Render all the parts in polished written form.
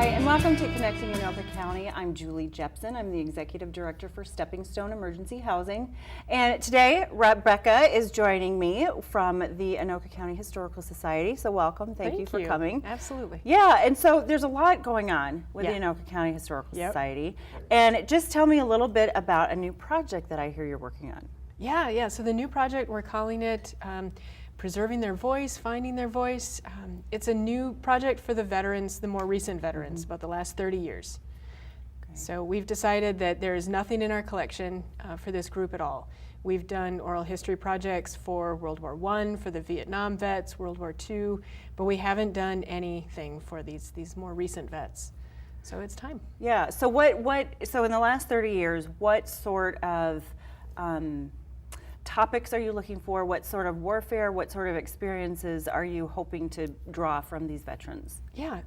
Hi, and welcome to Connecting Anoka County. I'm Julie Jepson. I'm the Executive Director for Stepping Stone Emergency Housing. And today, Rebecca is joining me from the Anoka County Historical Society. So welcome. Thank you for coming. Absolutely. Yeah, and so there's a lot going on with the Anoka County Historical Society. And just tell me a little bit about a new project that I hear you're working on. Yeah. So the new project, we're calling it Preserving Their Voice, Finding Their Voice. It's a new project for the veterans, the more recent veterans, about the last 30 years. Okay. So we've decided that there is nothing in our collection for this group at all. We've done oral history projects for World War I, for the Vietnam vets, World War II, but we haven't done anything for these more recent vets. So it's time. Yeah, so so in the last 30 years, what sort of topics are you looking for? What sort of warfare, what sort of experiences are you hoping to draw from these veterans? Yeah,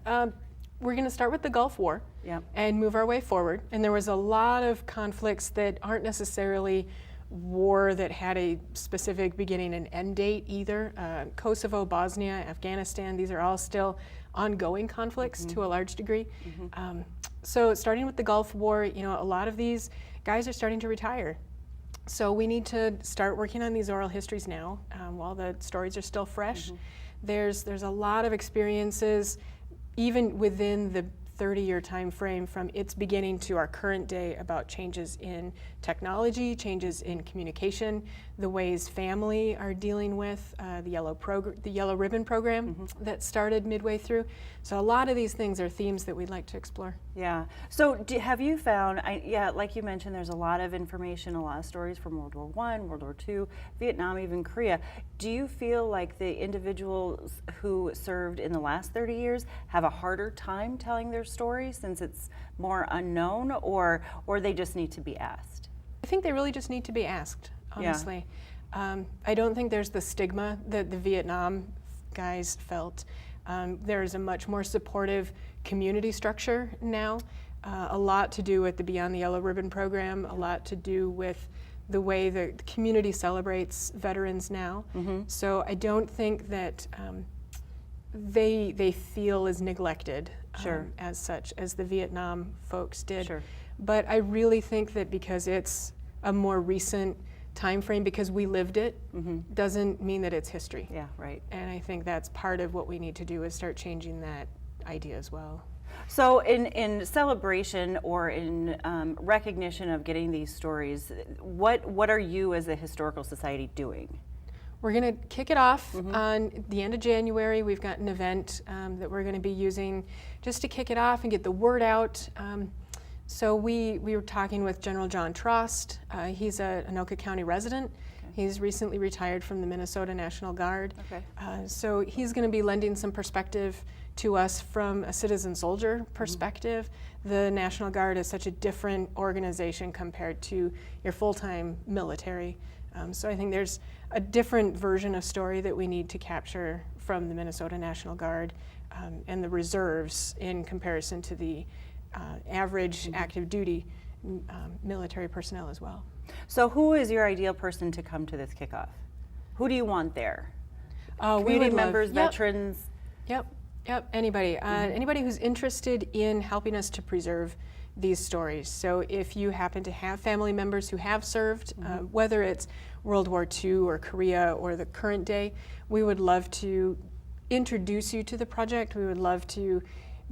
we're going to start with the Gulf War and move our way forward. And there was a lot of conflicts that aren't necessarily war that had a specific beginning and end date either. Kosovo, Bosnia, Afghanistan, these are all still ongoing conflicts to a large degree. So starting with the Gulf War, you know, a lot of these guys are starting to retire. So we need to start working on these oral histories now while the stories are still fresh. There's a lot of experiences, even within the 30-year time frame from its beginning to our current day, about changes in technology, changes in communication, the ways family are dealing with the Yellow Ribbon program that started midway through. So a lot of these things are themes that we'd like to explore. Yeah. So have you found, like you mentioned, there's a lot of information, a lot of stories from World War I, World War II, Vietnam, even Korea. Do you feel like the individuals who served in the last 30 years have a harder time telling their story since it's more unknown, or they just need to be asked? I think they really just need to be asked, honestly. I don't think there's the stigma that the Vietnam guys felt. There's a much more supportive community structure now, a lot to do with the Beyond the Yellow Ribbon program, a lot to do with the way the community celebrates veterans now. So I don't think that they feel as neglected as such as the Vietnam folks did. But I really think that because it's a more recent time frame, because we lived it, doesn't mean that it's history. Yeah, right. And I think that's part of what we need to do, is start changing that idea as well. So in celebration or in recognition of getting these stories, what are you as a historical society doing? We're going to kick it off on the end of January. We've got an event that we're going to be using just to kick it off and get the word out. So we were talking with General John Trost. He's an Anoka County resident. He's recently retired from the Minnesota National Guard. So he's going to be lending some perspective to us from a citizen soldier perspective. The National Guard is such a different organization compared to your full-time military. So I think there's a different version of story that we need to capture from the Minnesota National Guard and the reserves in comparison to the average active duty military personnel as well. So who is your ideal person to come to this kickoff? Who do you want there? Community members, veterans? Yep, anybody. Anybody who's interested in helping us to preserve these stories. So if you happen to have family members who have served, whether it's World War II or Korea or the current day, we would love to introduce you to the project. We would love to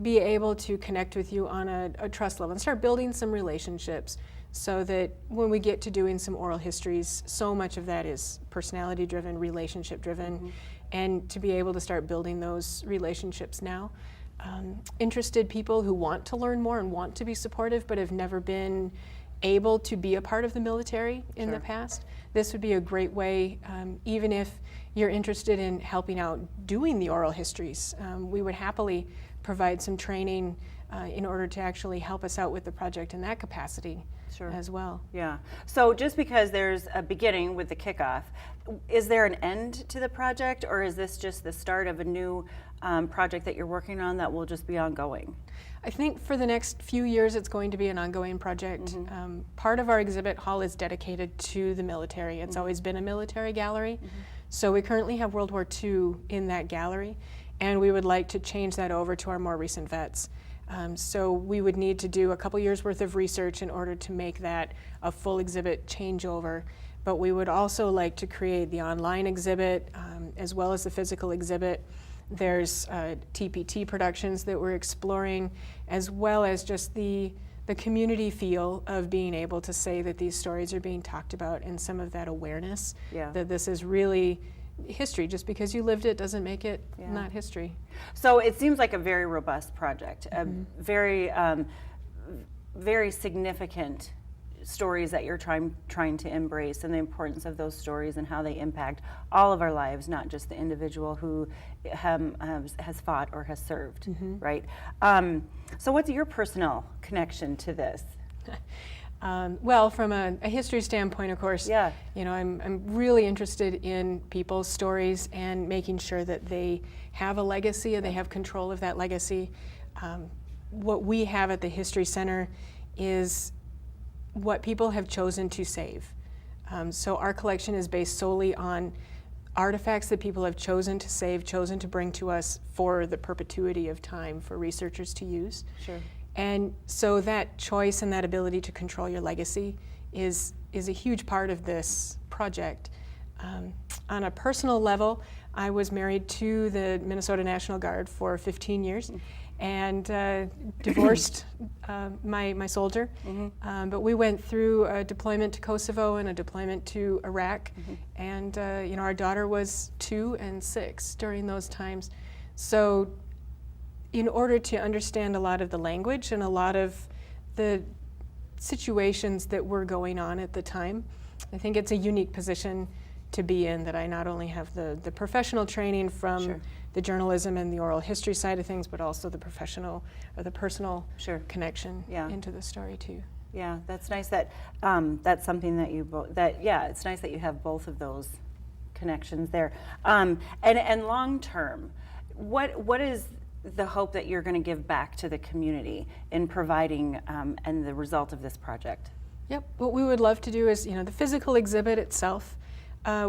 be able to connect with you on a trust level and start building some relationships, so that when we get to doing some oral histories, so much of that is personality driven, relationship driven, and to be able to start building those relationships now. Interested people who want to learn more and want to be supportive but have never been able to be a part of the military in the past, this would be a great way, even if you're interested in helping out doing the oral histories. We would happily provide some training in order to actually help us out with the project in that capacity as well. Yeah. So just because there's a beginning with the kickoff, is there an end to the project, or is this just the start of a new project that you're working on that will just be ongoing? I think for the next few years it's going to be an ongoing project. Part of our exhibit hall is dedicated to the military. It's always been a military gallery. So we currently have World War II in that gallery, and we would like to change that over to our more recent vets. So we would need to do a couple years worth of research in order to make that a full exhibit changeover. But we would also like to create the online exhibit as well as the physical exhibit. There's TPT productions that we're exploring, as well as just the community feel of being able to say that these stories are being talked about, and some of that awareness that this is really history. Just because you lived it doesn't make it not history. So it seems like a very robust project, a very, very significant stories that you're trying to embrace, and the importance of those stories and how they impact all of our lives, not just the individual who has fought or has served, right? So what's your personal connection to this? Well, from a history standpoint, of course, you know, I'm really interested in people's stories and making sure that they have a legacy and they have control of that legacy. What we have at the History Center is what people have chosen to save. So our collection is based solely on artifacts that people have chosen to save, chosen to bring to us for the perpetuity of time for researchers to use. Sure. And so that choice and that ability to control your legacy is a huge part of this project. On a personal level, I was married to the Minnesota National Guard for 15 years. And divorced my soldier. But we went through a deployment to Kosovo and a deployment to Iraq. And you know, our daughter was 2 and 6 during those times. So in order to understand a lot of the language and a lot of the situations that were going on at the time, I think it's a unique position to be in, that I not only have the professional training from the journalism and the oral history side of things, but also the professional or the personal connection into the story too. Yeah, that's nice that that's something that you it's nice that you have both of those connections there. And long term, what is the hope that you're going to give back to the community in providing and the result of this project? Yep, what we would love to do is, you know, the physical exhibit itself.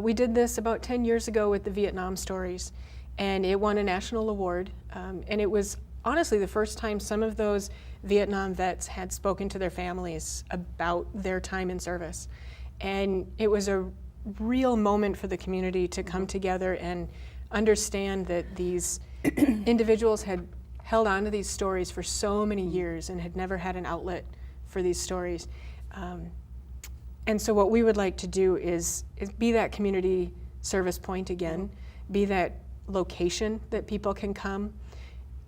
We did this about 10 years ago with the Vietnam stories, and it won a national award. And it was honestly the first time some of those Vietnam vets had spoken to their families about their time in service. And it was a real moment for the community to come together and understand that these individuals had held on to these stories for so many years and had never had an outlet for these stories. And so what we would like to do is be that community service point again, be that location that people can come.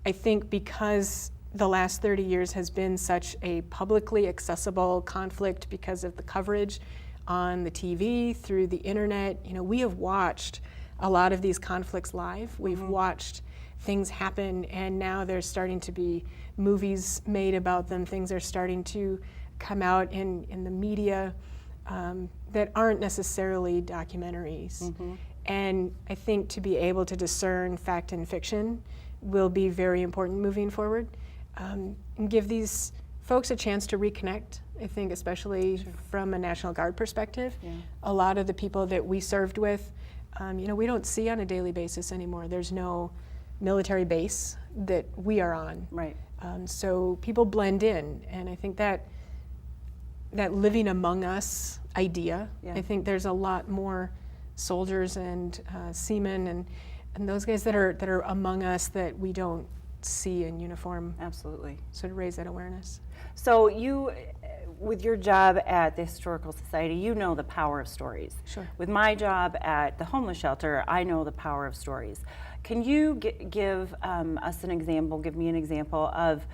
I think because the last 30 years has been such a publicly accessible conflict because of the coverage on the TV, through the internet, you know, we have watched a lot of these conflicts live. We've watched things happen, and now there's starting to be movies made about them. Things are starting to come out in the media that aren't necessarily documentaries. And I think to be able to discern fact and fiction will be very important moving forward, and give these folks a chance to reconnect. I think especially from a National Guard perspective, a lot of the people that we served with, you know, we don't see on a daily basis anymore. There's no military base that we are on. Right. So people blend in, and I think that living among us idea, I think there's a lot more soldiers and seamen and those guys that are among us that we don't see in uniform. Absolutely. So to raise that awareness. So you, with your job at the Historical Society, you know the power of stories. Sure. With my job at the homeless shelter, I know the power of stories. Can you give us an example, give me an example of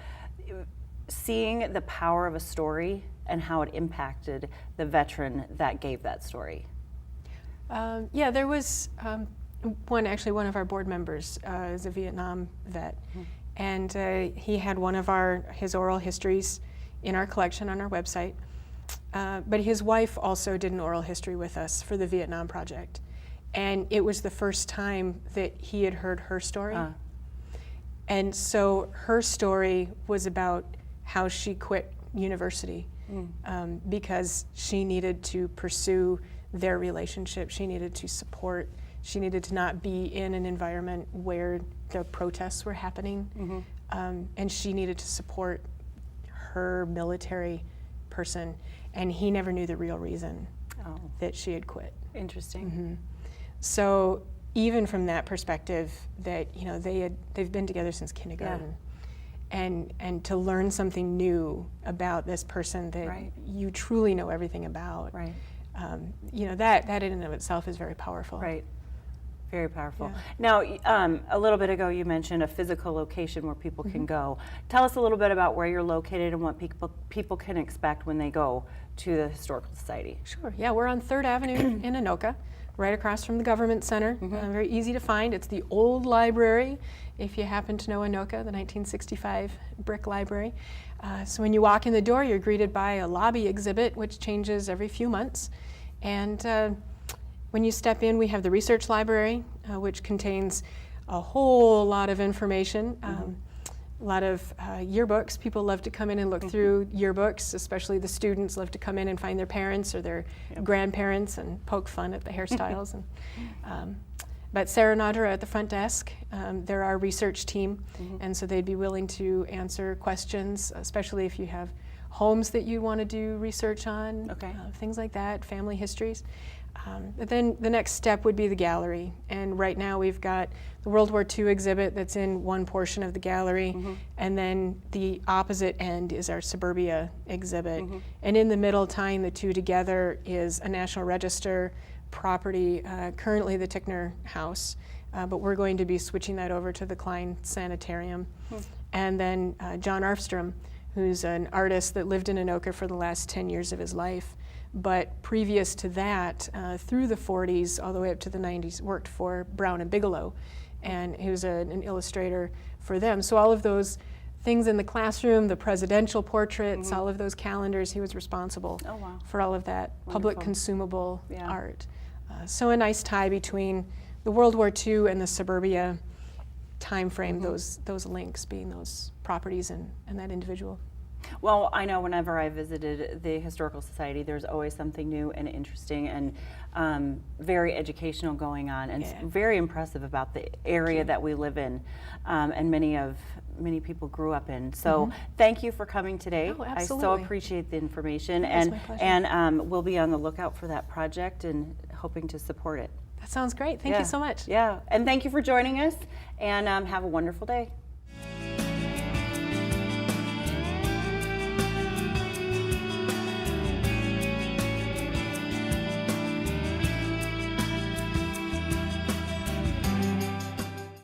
seeing the power of a story and how it impacted the veteran that gave that story? Yeah, there was one of our board members is a Vietnam vet, and he had one of his oral histories in our collection on our website. But his wife also did an oral history with us for the Vietnam Project, and it was the first time that he had heard her story. And so her story was about how she quit university because she needed to pursue their relationship. She needed to support. She needed to not be in an environment where the protests were happening. and she needed to support her military person, and he never knew the real reason Oh, that she had quit. interesting. So even from that perspective, that they've been together since kindergarten, and to learn something new about this person that Right. you truly know everything about, Right. that in and of itself is very powerful. Right. Very powerful. Yeah. Now, a little bit ago, you mentioned a physical location where people can go. Tell us a little bit about where you're located and what people can expect when they go to the Historical Society. Sure. Yeah, we're on 3rd Avenue in Anoka, right across from the Government Center. Very easy to find. It's the old library, if you happen to know Anoka, the 1965 brick library. So when you walk in the door, you're greeted by a lobby exhibit, which changes every few months. And when you step in, we have the research library, which contains a whole lot of information. A lot of yearbooks. People love to come in and look through yearbooks, especially the students love to come in and find their parents or their grandparents and poke fun at the hairstyles. But Sarah and Audra at the front desk, they're our research team, and so they'd be willing to answer questions, especially if you have homes that you want to do research on, things like that, family histories. But then the next step would be the gallery, and right now we've got the World War II exhibit that's in one portion of the gallery, and then the opposite end is our suburbia exhibit, and in the middle, tying the two together, is a National Register property, currently the Tickner House, but we're going to be switching that over to the Klein Sanitarium. And then John Arfstrom, who's an artist that lived in Anoka for the last 10 years of his life. But previous to that, through the 40s, all the way up to the 90s, worked for Brown and Bigelow, and he was an illustrator for them. So all of those things in the classroom, the presidential portraits, all of those calendars, he was responsible for all of that public consumable art. So a nice tie between the World War II and the suburbia time frame, those links being those properties and that individual. Well, I know whenever I visited the Historical Society, there's always something new and interesting and very educational going on, and it's very impressive about the area that we live in, and many people grew up in. So thank you for coming today. Oh, I so absolutely. appreciate the information, It's my pleasure. and we'll be on the lookout for that project and hoping to support it. That sounds great. Thank you so much. Yeah, and thank you for joining us, and have a wonderful day.